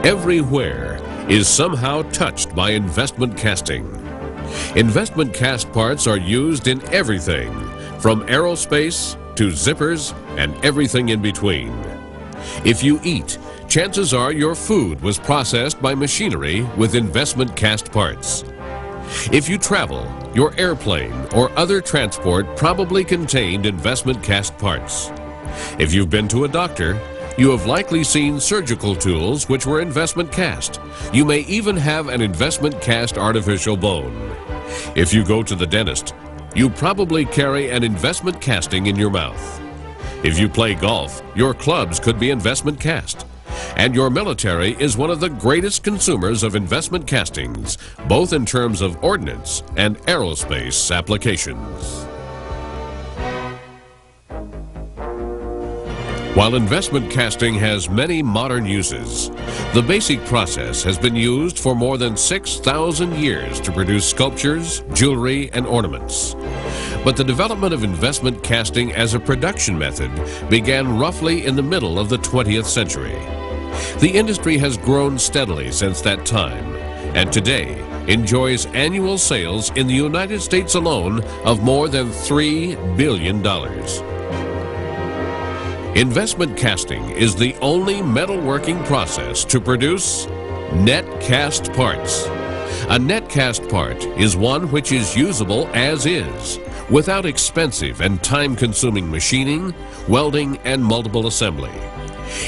Everywhere is somehow touched by investment casting. Investment cast parts are used in everything, from aerospace to zippers and everything in between. If you eat, chances are your food was processed by machinery with investment cast parts. If you travel, your airplane or other transport probably contained investment cast parts. If you've been to a doctor, you have likely seen surgical tools which were investment cast. You may even have an investment cast artificial bone. If you go to the dentist, you probably carry an investment casting in your mouth. If you play golf, your clubs could be investment cast. And your military is one of the greatest consumers of investment castings, both in terms of ordnance and aerospace applications. While investment casting has many modern uses, the basic process has been used for more than 6,000 years to produce sculptures, jewelry, and ornaments. But the development of investment casting as a production method began roughly in the middle of the 20th century. The industry has grown steadily since that time, and today enjoys annual sales in the United States alone of more than $3 billion. Investment casting is the only metalworking process to produce net cast parts. A net cast part is one which is usable as is, without expensive and time-consuming machining, welding, and multiple assembly.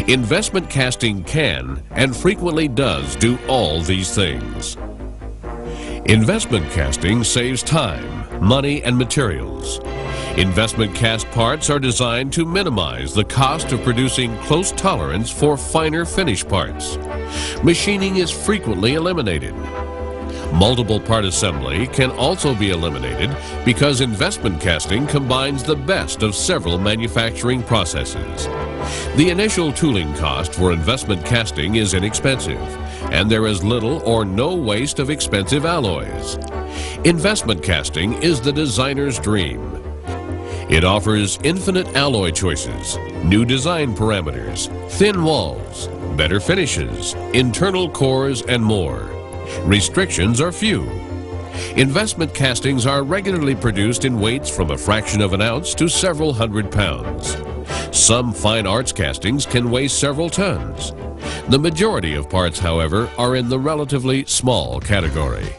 Investment casting can, and frequently does, do all these things. Investment casting saves time, money, and materials. Investment cast parts are designed to minimize the cost of producing close tolerance for finer finish parts. Machining is frequently eliminated. Multiple part assembly can also be eliminated because investment casting combines the best of several manufacturing processes. The initial tooling cost for investment casting is inexpensive, and there is little or no waste of expensive alloys. Investment casting is the designer's dream. It offers infinite alloy choices, new design parameters, thin walls, better finishes, internal cores, and more. Restrictions are few. Investment castings are regularly produced in weights from a fraction of an ounce to several hundred pounds. Some fine arts castings can weigh several tons. The majority of parts, however, are in the relatively small category.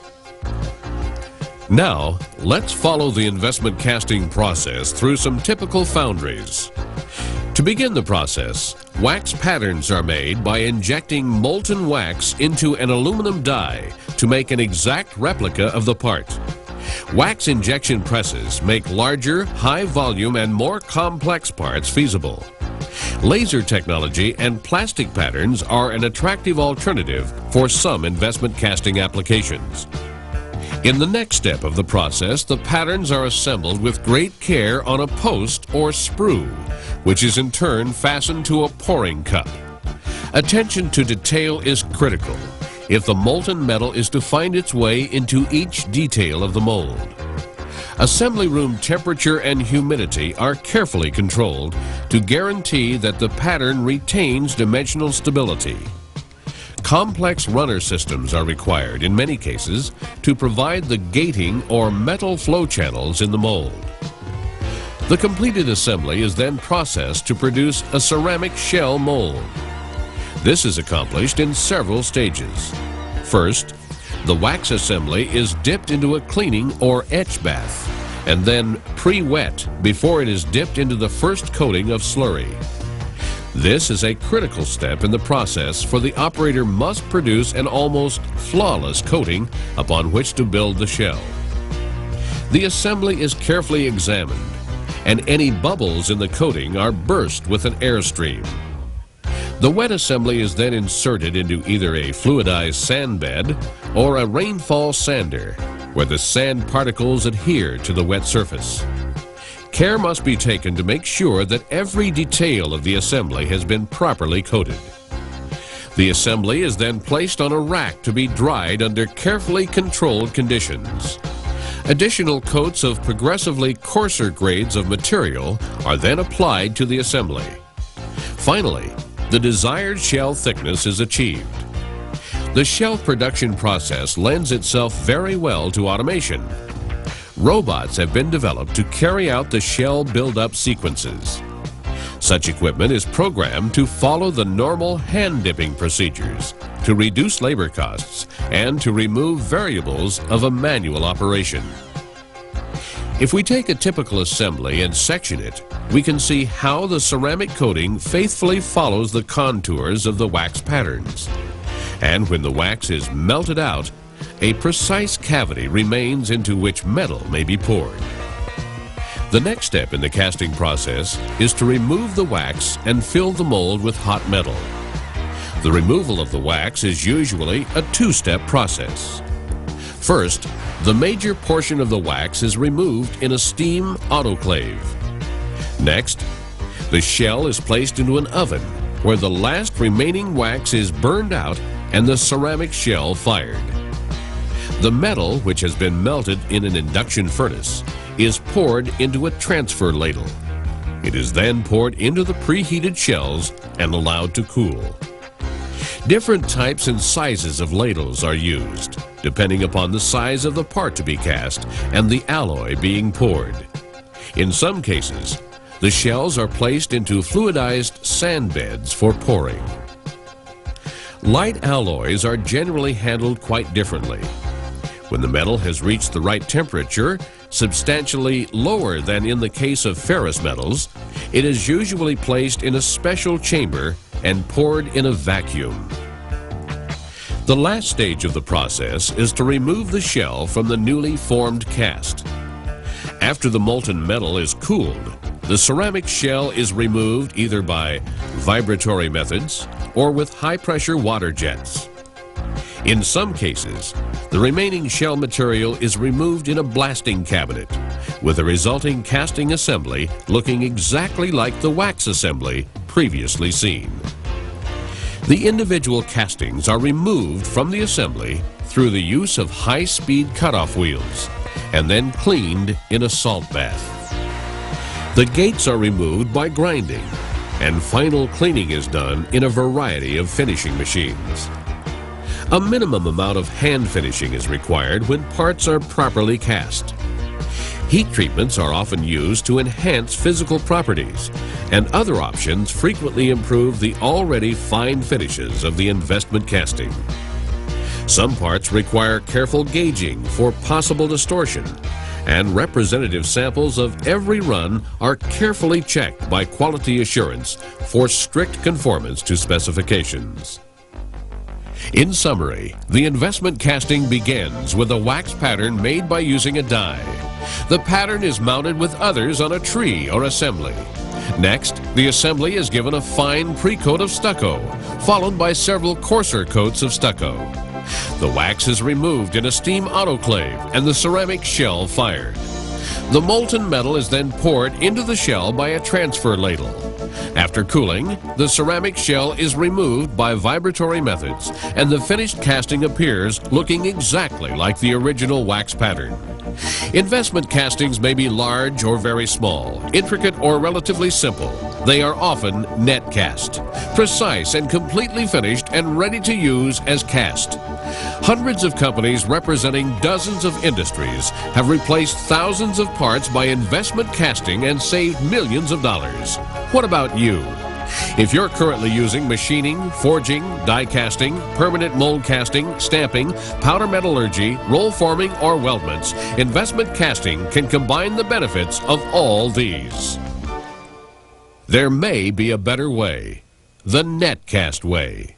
Now, let's follow the investment casting process through some typical foundries. To begin the process, wax patterns are made by injecting molten wax into an aluminum die to make an exact replica of the part. Wax injection presses make larger, high-volume, and more complex parts feasible. Laser technology and plastic patterns are an attractive alternative for some investment casting applications. In the next step of the process, the patterns are assembled with great care on a post or sprue, which is in turn fastened to a pouring cup. Attention to detail is critical if the molten metal is to find its way into each detail of the mold. Assembly room temperature and humidity are carefully controlled to guarantee that the pattern retains dimensional stability. Complex runner systems are required in many cases to provide the gating or metal flow channels in the mold. The completed assembly is then processed to produce a ceramic shell mold. This is accomplished in several stages. First, the wax assembly is dipped into a cleaning or etch bath and then pre-wet before it is dipped into the first coating of slurry. This is a critical step in the process, for the operator must produce an almost flawless coating upon which to build the shell. The assembly is carefully examined, and any bubbles in the coating are burst with an airstream. The wet assembly is then inserted into either a fluidized sand bed or a rainfall sander, where the sand particles adhere to the wet surface. Care must be taken to make sure that every detail of the assembly has been properly coated. The assembly is then placed on a rack to be dried under carefully controlled conditions. Additional coats of progressively coarser grades of material are then applied to the assembly. Finally, the desired shell thickness is achieved. The shell production process lends itself very well to automation. Robots have been developed to carry out the shell build-up sequences. Such equipment is programmed to follow the normal hand-dipping procedures to reduce labor costs and to remove variables of a manual operation. If we take a typical assembly and section it, we can see how the ceramic coating faithfully follows the contours of the wax patterns. And when the wax is melted out, a precise cavity remains into which metal may be poured. The next step in the casting process is to remove the wax and fill the mold with hot metal. The removal of the wax is usually a two-step process. First, the major portion of the wax is removed in a steam autoclave. Next, the shell is placed into an oven where the last remaining wax is burned out and the ceramic shell fired. The metal, which has been melted in an induction furnace, is poured into a transfer ladle. It is then poured into the preheated shells and allowed to cool. Different types and sizes of ladles are used, depending upon the size of the part to be cast and the alloy being poured. In some cases, the shells are placed into fluidized sand beds for pouring. Light alloys are generally handled quite differently. When the metal has reached the right temperature, substantially lower than in the case of ferrous metals, it is usually placed in a special chamber and poured in a vacuum. The last stage of the process is to remove the shell from the newly formed cast. After the molten metal is cooled, the ceramic shell is removed either by vibratory methods or with high-pressure water jets. In some cases, the remaining shell material is removed in a blasting cabinet, with the resulting casting assembly looking exactly like the wax assembly previously seen. The individual castings are removed from the assembly through the use of high-speed cutoff wheels and then cleaned in a salt bath. The gates are removed by grinding, and final cleaning is done in a variety of finishing machines. A minimum amount of hand finishing is required when parts are properly cast. Heat treatments are often used to enhance physical properties, and other options frequently improve the already fine finishes of the investment casting. Some parts require careful gauging for possible distortion, and representative samples of every run are carefully checked by quality assurance for strict conformance to specifications. In summary, the investment casting begins with a wax pattern made by using a die. The pattern is mounted with others on a tree or assembly. Next, the assembly is given a fine pre-coat of stucco, followed by several coarser coats of stucco. The wax is removed in a steam autoclave and the ceramic shell fired. The molten metal is then poured into the shell by a transfer ladle. After cooling, the ceramic shell is removed by vibratory methods, and the finished casting appears looking exactly like the original wax pattern. Investment castings may be large or very small, intricate or relatively simple. They are often net cast, precise and completely finished and ready to use as cast. Hundreds of companies representing dozens of industries have replaced thousands of parts by investment casting and saved millions of dollars. What about you? If you're currently using machining, forging, die casting, permanent mold casting, stamping, powder metallurgy, roll forming, or weldments, investment casting can combine the benefits of all these. There may be a better way, the Netcast way.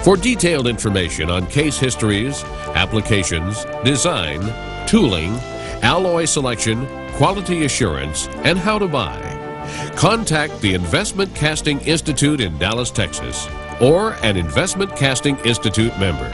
For detailed information on case histories, applications, design, tooling, alloy selection, quality assurance, and how to buy, contact the Investment Casting Institute in Dallas, Texas, or an Investment Casting Institute member.